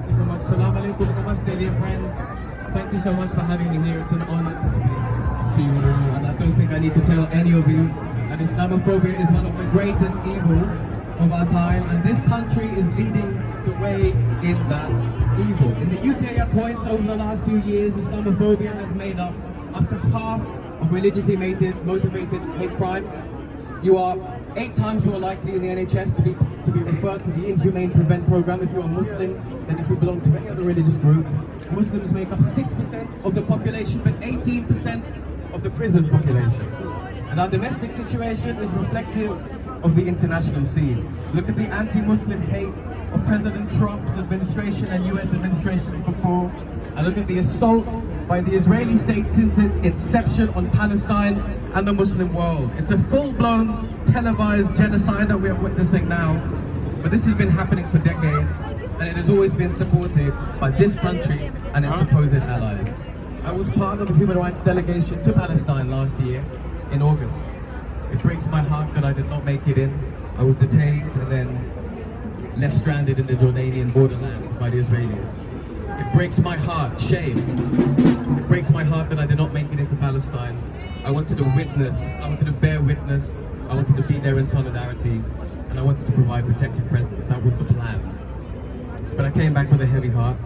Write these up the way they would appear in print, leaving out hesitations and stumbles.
Thank you so much. Salam alaikum, namaste, dear friends. Thank you so much for having me here. It's an honor to speak to you all. And I don't think I need to tell any of you that Islamophobia is one of the greatest evils of our time. And this country is leading the way in that evil. In the UK at points over the last few years, Islamophobia has made up to half of religiously motivated hate crimes. You are 8 times more likely in the NHS to be referred to the Inhumane Prevent program if you are Muslim than if you belong to any other religious group. Muslims make up 6% of the population, but 18% of the prison population. And our domestic situation is reflective of the international scene. Look at the anti-Muslim hate of President Trump's administration and US administrations before. And look at the assault by the Israeli state since its inception on Palestine and the Muslim world. It's a full-blown televised genocide that we are witnessing now. But this has been happening for decades, and it has always been supported by this country and its supposed allies. I was part of a human rights delegation to Palestine last year in August. It breaks my heart that I did not make it in. I was detained and then left stranded in the Jordanian borderland by the Israelis. It breaks my heart, shame. It breaks my heart that I did not make it into Palestine. I wanted to witness, I wanted to bear witness, I wanted to be there in solidarity, and I wanted to provide protective presence. That was the plan. But I came back with a heavy heart.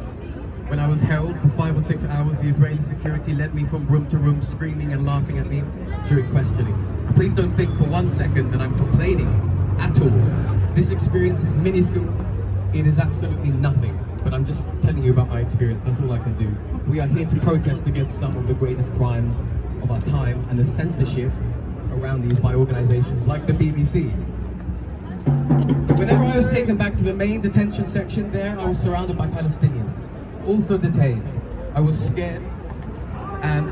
When I was held for 5 or 6 hours, the Israeli security led me from room to room, screaming and laughing at me during questioning. Please don't think for 1 second that I'm complaining at all. This experience is minuscule. It is absolutely nothing. But I'm just telling you about my experience. That's all I can do. We are here to protest against some of the greatest crimes of our time and the censorship around these by organizations like the BBC. Whenever I was taken back to the main detention section there, I was surrounded by Palestinians, also detained. I was scared and...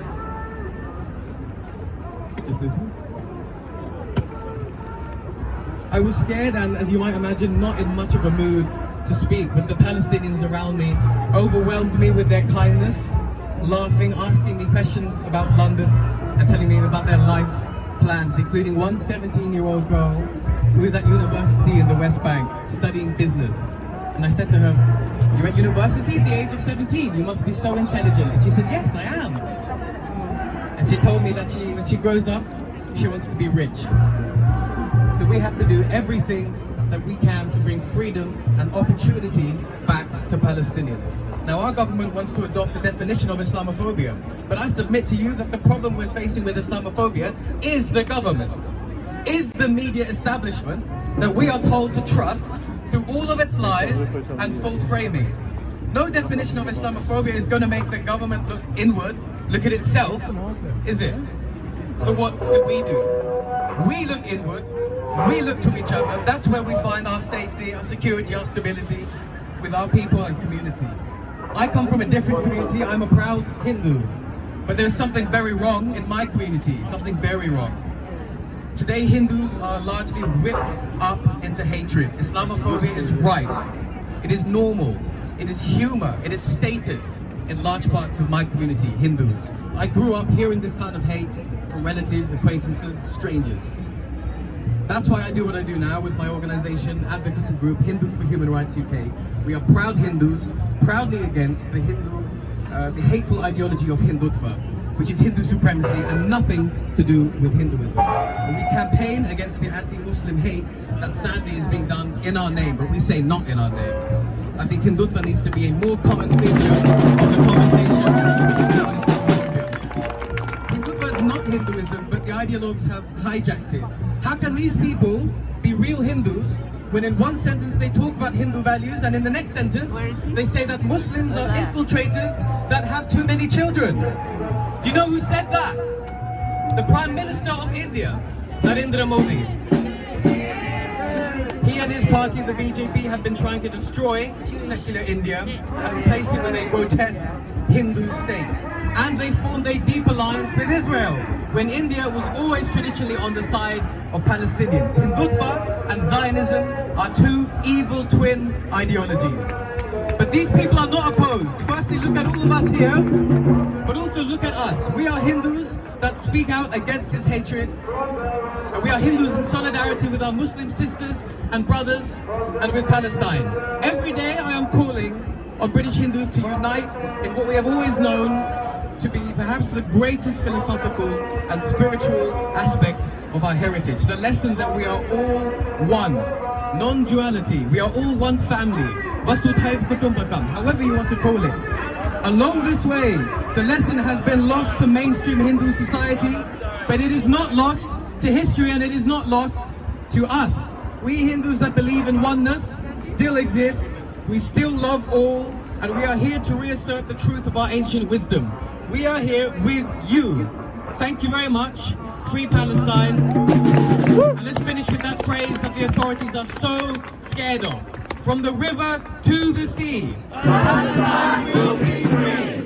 I was scared and, as you might imagine, not in much of a mood to speak, but the Palestinians around me overwhelmed me with their kindness, laughing, asking me questions about London and telling me about their life plans, including one 17-year-old girl who is at university in the West Bank studying business. And I said to her, "You're at university at the age of 17, you must be so intelligent." And she said, "Yes, I am." And she told me that when she grows up, she wants to be rich. So we have to do everything that we can to bring freedom and opportunity back to Palestinians. Now, our government wants to adopt a definition of Islamophobia, but I submit to you that the problem we're facing with Islamophobia is the government, is the media establishment that we are told to trust through all of its lies and false framing. No definition of Islamophobia is going to make the government look inward, look at itself, is it? So what do? We look inward. We look to each other. That's where we find our safety, our security, our stability with our people and community. I come from a different community. I'm a proud Hindu. But there's something very wrong in my community, something very wrong. Today, Hindus are largely whipped up into hatred. Islamophobia is rife. It is normal. It is humor. It is status in large parts of my community, Hindus. I grew up hearing this kind of hate from relatives, acquaintances, strangers. That's why I do what I do now with my organization, advocacy group, Hindus for Human Rights UK. We are proud Hindus, proudly against the hateful ideology of Hindutva, which is Hindu supremacy and nothing to do with Hinduism. And we campaign against the anti-Muslim hate that sadly is being done in our name, but we say not in our name. I think Hindutva needs to be a more common feature of the conversation on Islamophobia. Hindutva is not Hinduism, but the ideologues have hijacked it. How can these people be real Hindus when in one sentence they talk about Hindu values and in the next sentence they say that Muslims are infiltrators that have too many children? Do you know who said that? The Prime Minister of India, Narendra Modi. He and his party, the BJP, have been trying to destroy secular India and replace it with a grotesque Hindu state. And they formed a deep alliance with Israel, when India was always traditionally on the side of Palestinians. Hindutva and Zionism are two evil twin ideologies. But these people are not opposed. Firstly, look at all of us here, but also look at us. We are Hindus that speak out against this hatred. We are Hindus in solidarity with our Muslim sisters and brothers and with Palestine. Every day I am calling on British Hindus to unite in what we have always known to be perhaps the greatest philosophical and spiritual aspect of our heritage. The lesson that we are all one, non-duality. We are all one family, Vasudhaiv Kutumbakam, however you want to call it. Along this way, the lesson has been lost to mainstream Hindu society, but it is not lost to history and it is not lost to us. We Hindus that believe in oneness still exist, we still love all, and we are here to reassert the truth of our ancient wisdom. We are here with you. Thank you very much. Free Palestine. And let's finish with that phrase that the authorities are so scared of. From the river to the sea, Palestine will be free.